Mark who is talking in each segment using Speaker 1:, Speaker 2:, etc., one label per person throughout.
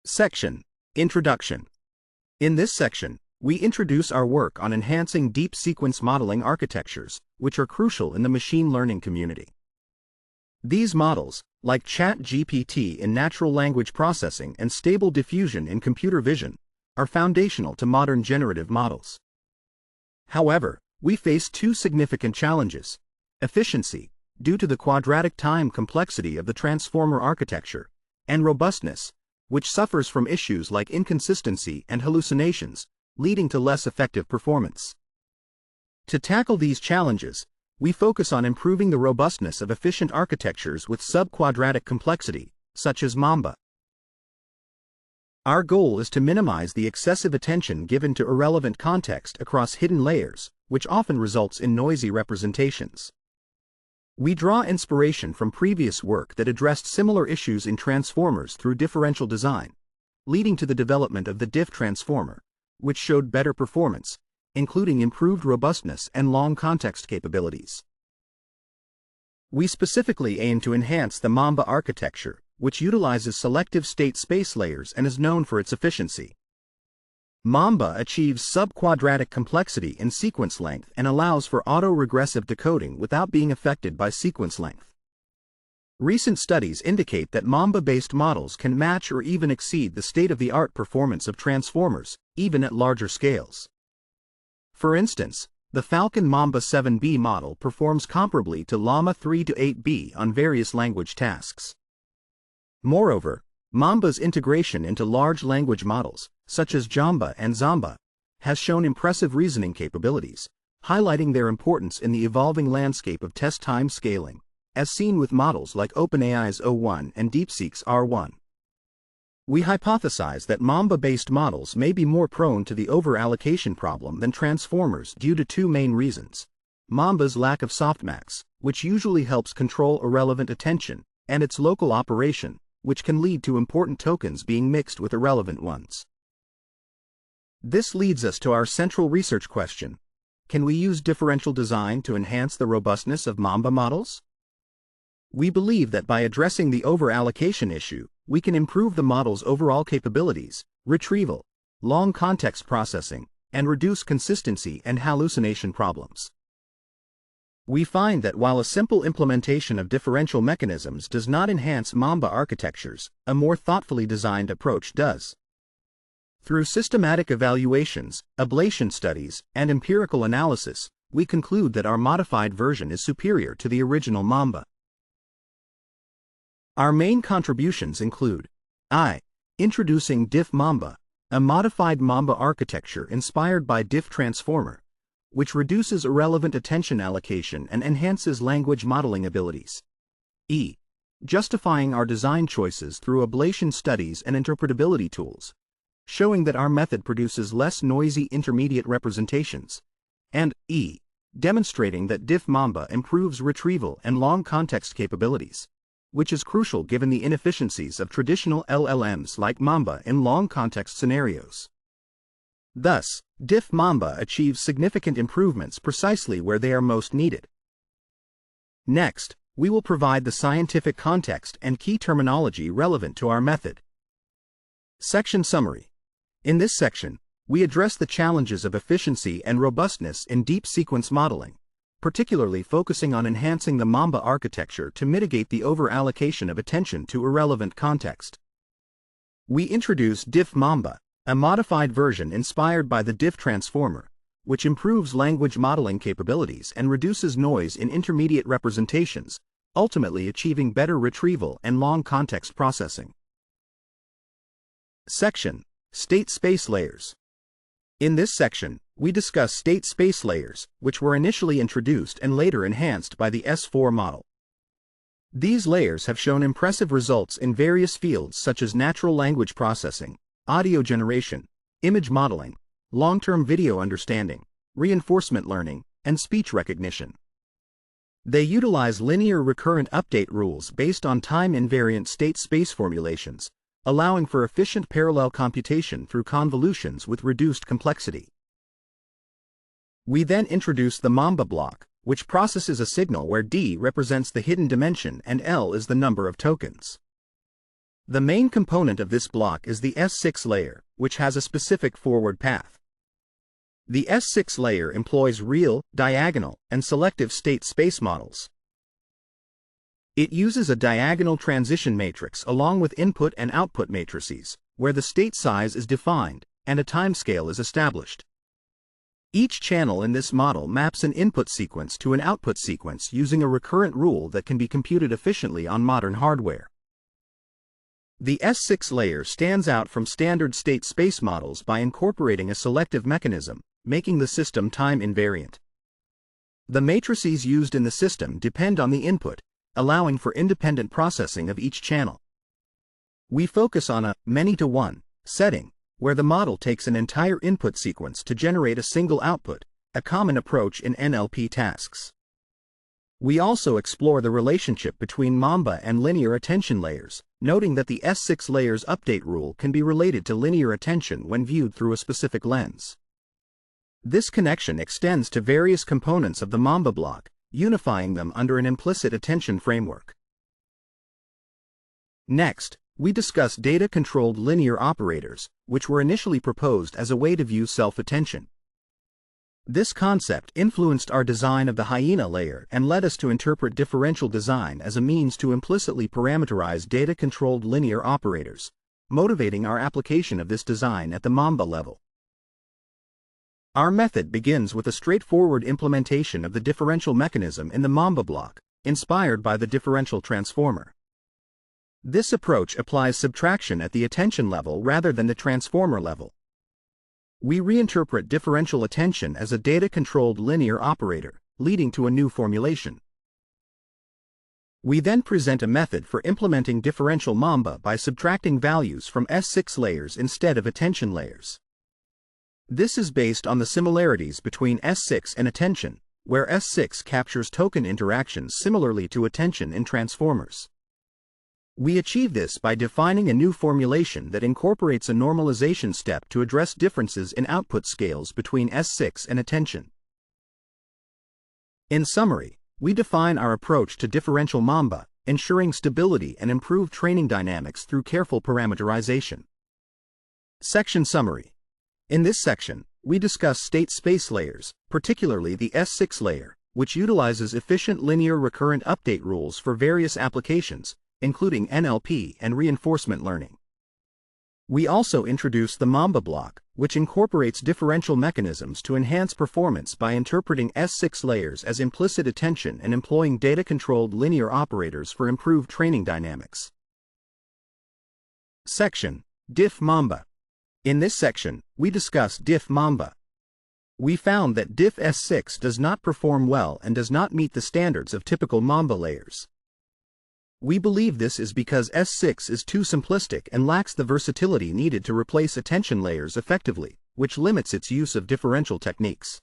Speaker 1: Section: Introduction. In this section, we introduce our work on enhancing deep sequence modeling architectures, which are crucial in the machine learning community. These models, like ChatGPT in natural language processing and Stable Diffusion in computer vision, are foundational to modern generative models. However, we face two significant challenges: efficiency, due to the quadratic time complexity of the transformer architecture, and robustness, which suffers from issues like inconsistency and hallucinations, leading to less effective performance. To tackle these challenges, we focus on improving the robustness of efficient architectures with subquadratic complexity, such as Mamba. Our goal is to minimize the excessive attention given to irrelevant context across hidden layers, which often results in noisy representations. We draw inspiration from previous work that addressed similar issues in transformers through differential design, leading to the development of the diff transformer, which showed better performance, including improved robustness and long context capabilities. We specifically aim to enhance the Mamba architecture, which utilizes selective state space layers and is known for its efficiency. Mamba achieves subquadratic complexity in sequence length and allows for auto-regressive decoding without being affected by sequence length. Recent studies indicate that Mamba-based models can match or even exceed the state-of-the-art performance of transformers, even at larger scales. For instance, the Falcon Mamba 7B model performs comparably to Llama 3 to 8B on various language tasks. Moreover, Mamba's integration into large language models, such as Jamba and Zamba, has shown impressive reasoning capabilities, highlighting their importance in the evolving landscape of test time scaling, as seen with models like OpenAI's O1 and DeepSeek's R1. We hypothesize that Mamba-based models may be more prone to the overallocation problem than transformers due to two main reasons: Mamba's lack of softmax, which usually helps control irrelevant attention, and its local operation, which can lead to important tokens being mixed with irrelevant ones. This leads us to our central research question: can we use differential design to enhance the robustness of Mamba models? We believe that by addressing the overallocation issue, we can improve the model's overall capabilities, retrieval, long context processing, and reduce consistency and hallucination problems. We find that while a simple implementation of differential mechanisms does not enhance Mamba architectures, a more thoughtfully designed approach does. Through systematic evaluations, ablation studies, and empirical analysis, we conclude that our modified version is superior to the original Mamba. Our main contributions include: Introducing Diff Mamba, a modified Mamba architecture inspired by Diff Transformer, which reduces irrelevant attention allocation and enhances language modeling abilities. Justifying our design choices through ablation studies and interpretability tools, showing that our method produces less noisy intermediate representations. And demonstrating that Diff Mamba improves retrieval and long context capabilities, which is crucial given the inefficiencies of traditional LLMs like Mamba in long context scenarios. Thus, Diff Mamba achieves significant improvements precisely where they are most needed. Next, we will provide the scientific context and key terminology relevant to our method. Section Summary. In this section, we address the challenges of efficiency and robustness in deep sequence modeling, particularly focusing on enhancing the Mamba architecture to mitigate the overallocation of attention to irrelevant context. We introduce Diff Mamba, a modified version inspired by the Diff Transformer, which improves language modeling capabilities and reduces noise in intermediate representations, ultimately achieving better retrieval and long context processing. Section: State Space Layers. In this section, we discuss state space layers, which were initially introduced and later enhanced by the S4 model. These layers have shown impressive results in various fields such as natural language processing, audio generation, image modeling, long-term video understanding, reinforcement learning, and speech recognition. They utilize linear recurrent update rules based on time-invariant state space formulations, allowing for efficient parallel computation through convolutions with reduced complexity. We then introduce the Mamba block, which processes a signal where D represents the hidden dimension and L is the number of tokens. The main component of this block is the S6 layer, which has a specific forward path. The S6 layer employs real, diagonal, and selective state space models. It uses a diagonal transition matrix along with input and output matrices, where the state size is defined and a timescale is established. Each channel in this model maps an input sequence to an output sequence using a recurrent rule that can be computed efficiently on modern hardware. The S6 layer stands out from standard state space models by incorporating a selective mechanism, making the system time invariant. The matrices used in the system depend on the input, allowing for independent processing of each channel. We focus on a many-to-one setting, where the model takes an entire input sequence to generate a single output, a common approach in NLP tasks. We also explore the relationship between Mamba and linear attention layers, noting that the S6 layer's update rule can be related to linear attention when viewed through a specific lens. This connection extends to various components of the Mamba block, unifying them under an implicit attention framework. Next, we discuss data-controlled linear operators, which were initially proposed as a way to view self-attention. This concept influenced our design of the hyena layer and led us to interpret differential design as a means to implicitly parameterize data-controlled linear operators, motivating our application of this design at the Mamba level. Our method begins with a straightforward implementation of the differential mechanism in the Mamba block, inspired by the differential transformer. This approach applies subtraction at the attention level rather than the transformer level. We reinterpret differential attention as a data-controlled linear operator, leading to a new formulation. We then present a method for implementing differential Mamba by subtracting values from S6 layers instead of attention layers. This is based on the similarities between S6 and attention, where S6 captures token interactions similarly to attention in transformers. We achieve this by defining a new formulation that incorporates a normalization step to address differences in output scales between S6 and attention. In summary, we define our approach to differential Mamba, ensuring stability and improved training dynamics through careful parameterization. Section Summary. In this section, we discuss state space layers, particularly the S6 layer, which utilizes efficient linear recurrent update rules for various applications, including NLP and reinforcement learning. We also introduce the Mamba block, which incorporates differential mechanisms to enhance performance by interpreting S6 layers as implicit attention and employing data-controlled linear operators for improved training dynamics. Section: Diff Mamba. In this section, we discuss Diff Mamba. We found that Diff S6 does not perform well and does not meet the standards of typical Mamba layers. We believe this is because S6 is too simplistic and lacks the versatility needed to replace attention layers effectively, which limits its use of differential techniques.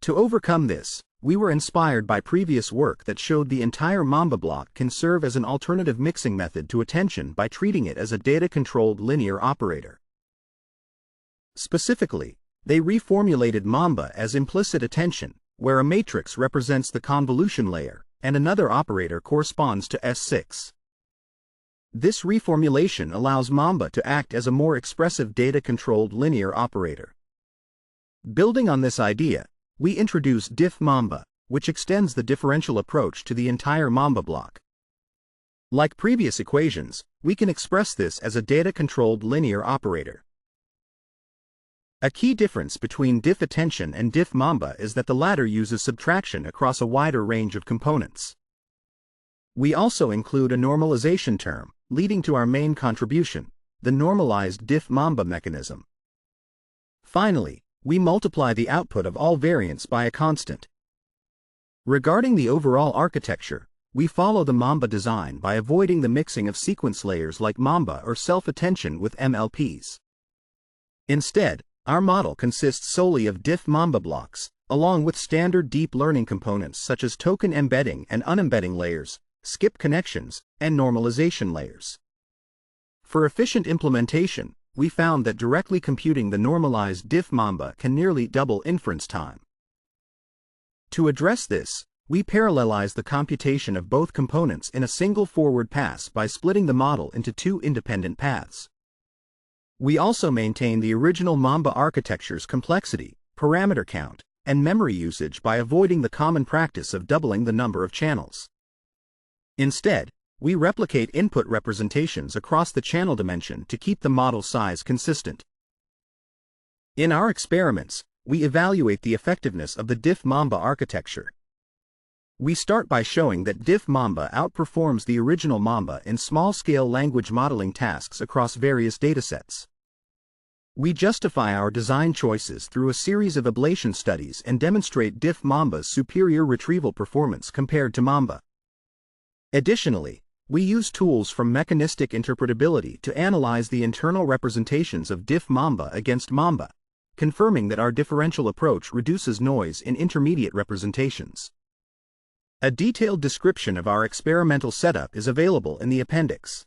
Speaker 1: To overcome this, we were inspired by previous work that showed the entire Mamba block can serve as an alternative mixing method to attention by treating it as a data-controlled linear operator. Specifically, they reformulated Mamba as implicit attention, where a matrix represents the convolution layer, and another operator corresponds to S6. This reformulation allows Mamba to act as a more expressive data-controlled linear operator. Building on this idea, we introduce Diff Mamba, which extends the differential approach to the entire Mamba block. Like previous equations, we can express this as a data-controlled linear operator. A key difference between Diff Attention and Diff Mamba is that the latter uses subtraction across a wider range of components. We also include a normalization term, leading to our main contribution, the normalized Diff Mamba mechanism. Finally, we multiply the output of all variants by a constant. Regarding the overall architecture, we follow the Mamba design by avoiding the mixing of sequence layers like Mamba or self-attention with MLPs. Instead, our model consists solely of Diff Mamba blocks, along with standard deep learning components such as token embedding and unembedding layers, skip connections, and normalization layers. For efficient implementation, we found that directly computing the normalized Diff Mamba can nearly double inference time. To address this, we parallelize the computation of both components in a single forward pass by splitting the model into two independent paths. We also maintain the original Mamba architecture's complexity, parameter count, and memory usage by avoiding the common practice of doubling the number of channels. Instead, we replicate input representations across the channel dimension to keep the model size consistent. In our experiments, we evaluate the effectiveness of the Diff-Mamba architecture. We start by showing that Diff-Mamba outperforms the original Mamba in small-scale language modeling tasks across various datasets. We justify our design choices through a series of ablation studies and demonstrate Diff-Mamba's superior retrieval performance compared to Mamba. Additionally, we use tools from mechanistic interpretability to analyze the internal representations of Diff-Mamba against Mamba, confirming that our differential approach reduces noise in intermediate representations. A detailed description of our experimental setup is available in the appendix.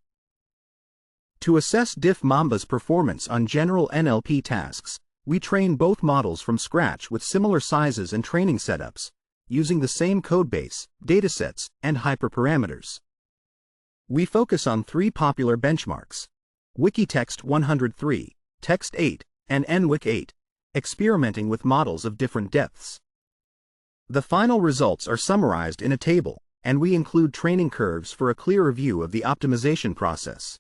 Speaker 1: To assess Diff-Mamba's performance on general NLP tasks, we train both models from scratch with similar sizes and training setups, using the same codebase, datasets, and hyperparameters. We focus on three popular benchmarks: Wikitext 103, Text 8, and NWIC 8, experimenting with models of different depths. The final results are summarized in a table, and we include training curves for a clearer view of the optimization process.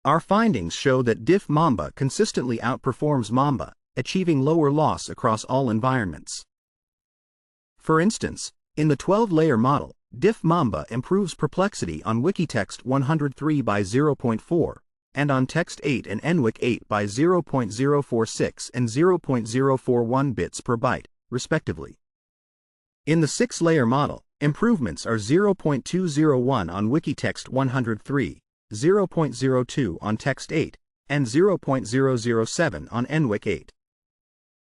Speaker 1: Our findings show that Diff-Mamba consistently outperforms Mamba, achieving lower loss across all environments. For instance, in the 12-layer model, Diff-Mamba improves perplexity on Wikitext 103 by 0.4, and on Text 8 and NWIC 8 by 0.046 and 0.041 bits per byte, respectively. In the 6-layer model, improvements are 0.201 on Wikitext 103, 0.02 on Text 8, and 0.007 on NWIC 8.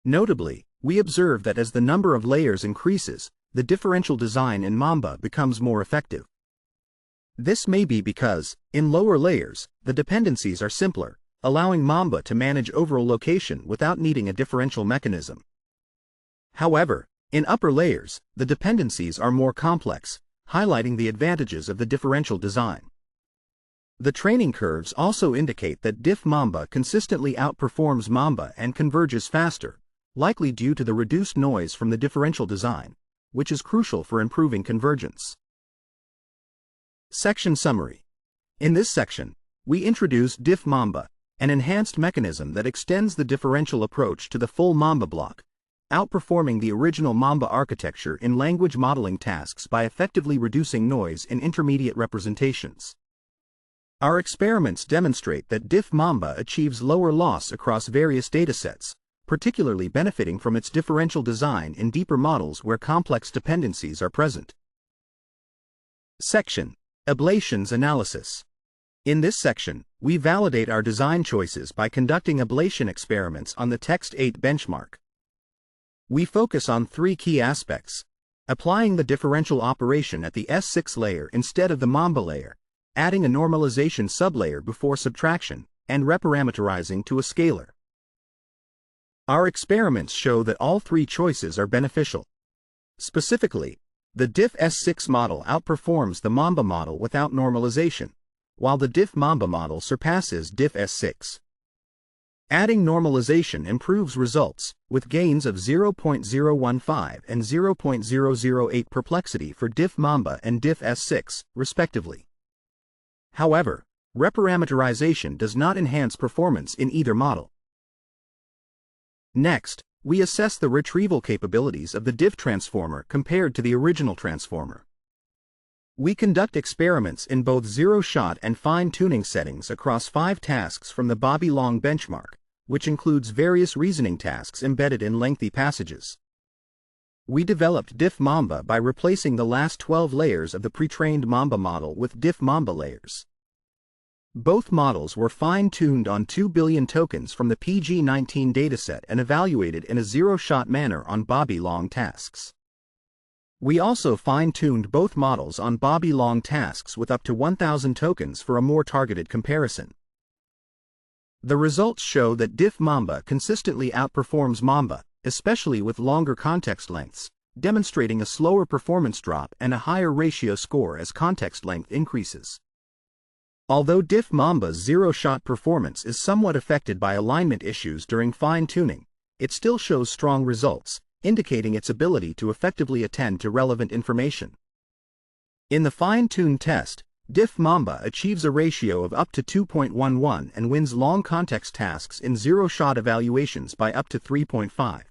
Speaker 1: Notably, we observe that as the number of layers increases, the differential design in Mamba becomes more effective. This may be because, in lower layers, the dependencies are simpler, allowing Mamba to manage overallocation without needing a differential mechanism. However, in upper layers, the dependencies are more complex, highlighting the advantages of the differential design. The training curves also indicate that Diff-Mamba consistently outperforms Mamba and converges faster, likely due to the reduced noise from the differential design, which is crucial for improving convergence. Section Summary. In this section, we introduce Diff-Mamba, an enhanced mechanism that extends the differential approach to the full Mamba block, outperforming the original Mamba architecture in language modeling tasks by effectively reducing noise in intermediate representations. Our experiments demonstrate that Diff-Mamba achieves lower loss across various datasets, particularly benefiting from its differential design in deeper models where complex dependencies are present. Section: Ablations Analysis. In this section, we validate our design choices by conducting ablation experiments on the Text 8 benchmark. We focus on three key aspects: applying the differential operation at the S6 layer instead of the Mamba layer, adding a normalization sublayer before subtraction, and reparameterizing to a scalar. Our experiments show that all three choices are beneficial. Specifically, the Diff-S6 model outperforms the Mamba model without normalization, while the Diff-Mamba model surpasses Diff-S6. Adding normalization improves results, with gains of 0.015 and 0.008 perplexity for Diff-Mamba and Diff-S6, respectively. However, reparameterization does not enhance performance in either model. Next, we assess the retrieval capabilities of the Diff transformer compared to the original transformer. We conduct experiments in both zero-shot and fine-tuning settings across 5 tasks from the Bobby Long benchmark, which includes various reasoning tasks embedded in lengthy passages. We developed Diff-Mamba by replacing the last 12 layers of the pre-trained Mamba model with Diff-Mamba layers. Both models were fine-tuned on 2 billion tokens from the PG19 dataset and evaluated in a zero-shot manner on Bobby Long tasks. We also fine-tuned both models on Bobby Long tasks with up to 1,000 tokens for a more targeted comparison. The results show that Diff-Mamba consistently outperforms Mamba, especially with longer context lengths, demonstrating a slower performance drop and a higher ratio score as context length increases. Although Diff Mamba's zero-shot performance is somewhat affected by alignment issues during fine-tuning, it still shows strong results, indicating its ability to effectively attend to relevant information. In the fine-tuned test, Diff Mamba achieves a ratio of up to 2.11 and wins long context tasks in zero-shot evaluations by up to 3.5.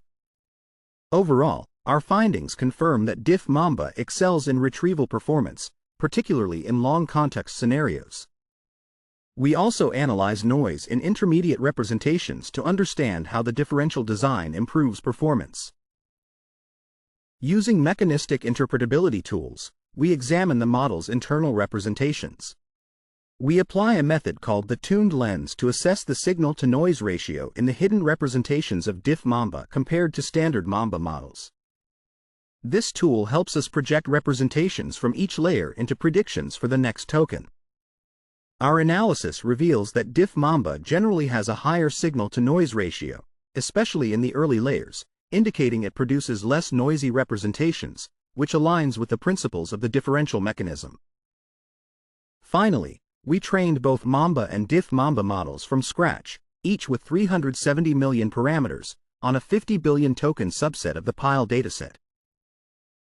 Speaker 1: Overall, our findings confirm that Diff Mamba excels in retrieval performance, particularly in long context scenarios. We also analyze noise in intermediate representations to understand how the differential design improves performance. Using mechanistic interpretability tools, we examine the model's internal representations. We apply a method called the tuned lens to assess the signal-to-noise ratio in the hidden representations of Diff Mamba compared to standard Mamba models. This tool helps us project representations from each layer into predictions for the next token. Our analysis reveals that Diff Mamba generally has a higher signal-to-noise ratio, especially in the early layers, indicating it produces less noisy representations, which aligns with the principles of the differential mechanism. Finally, we trained both Mamba and Diff Mamba models from scratch, each with 370 million parameters, on a 50 billion token subset of the pile dataset.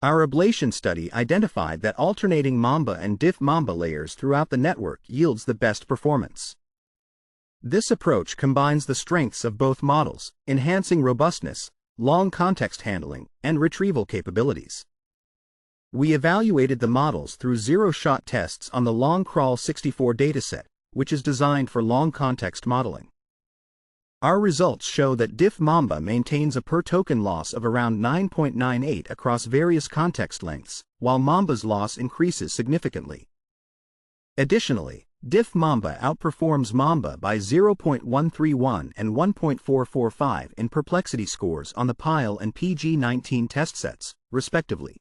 Speaker 1: Our ablation study identified that alternating Mamba and Diff Mamba layers throughout the network yields the best performance. This approach combines the strengths of both models, enhancing robustness, long context handling, and retrieval capabilities. We evaluated the models through zero-shot tests on the long crawl 64 dataset, which is designed for long context modeling. Our results show that Diff Mamba maintains a per-token loss of around 9.98 across various context lengths, while Mamba's loss increases significantly. Additionally, Diff Mamba outperforms Mamba by 0.131 and 1.445 in perplexity scores on the Pile and PG19 test sets, respectively.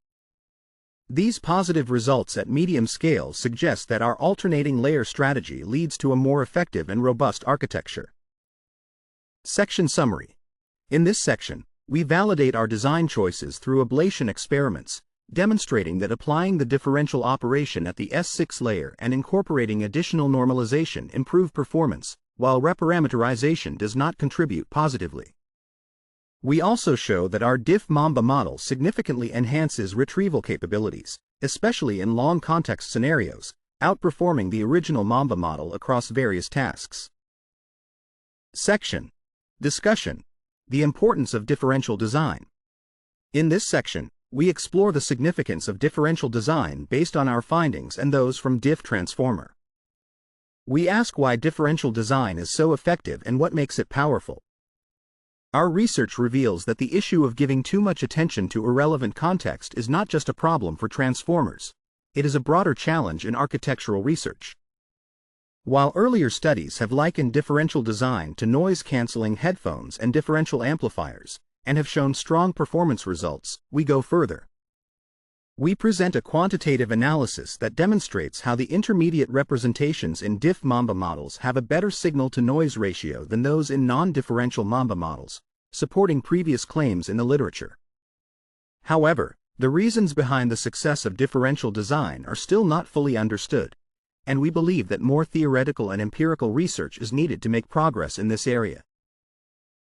Speaker 1: These positive results at medium scale suggest that our alternating layer strategy leads to a more effective and robust architecture. Section Summary. In this section, we validate our design choices through ablation experiments, demonstrating that applying the differential operation at the S6 layer and incorporating additional normalization improve performance, while reparameterization does not contribute positively. We also show that our Diff Mamba model significantly enhances retrieval capabilities, especially in long context scenarios, outperforming the original Mamba model across various tasks. Section. Discussion. The importance of differential design. In this section, we explore the significance of differential design based on our findings and those from Diff Transformer. We ask why differential design is so effective and what makes it powerful. Our research reveals that the issue of giving too much attention to irrelevant context is not just a problem for transformers, it is a broader challenge in architectural research. While earlier studies have likened differential design to noise-canceling headphones and differential amplifiers, and have shown strong performance results, we go further. We present a quantitative analysis that demonstrates how the intermediate representations in Diff Mamba models have a better signal-to-noise ratio than those in non-differential Mamba models, supporting previous claims in the literature. However, the reasons behind the success of differential design are still not fully understood, and we believe that more theoretical and empirical research is needed to make progress in this area.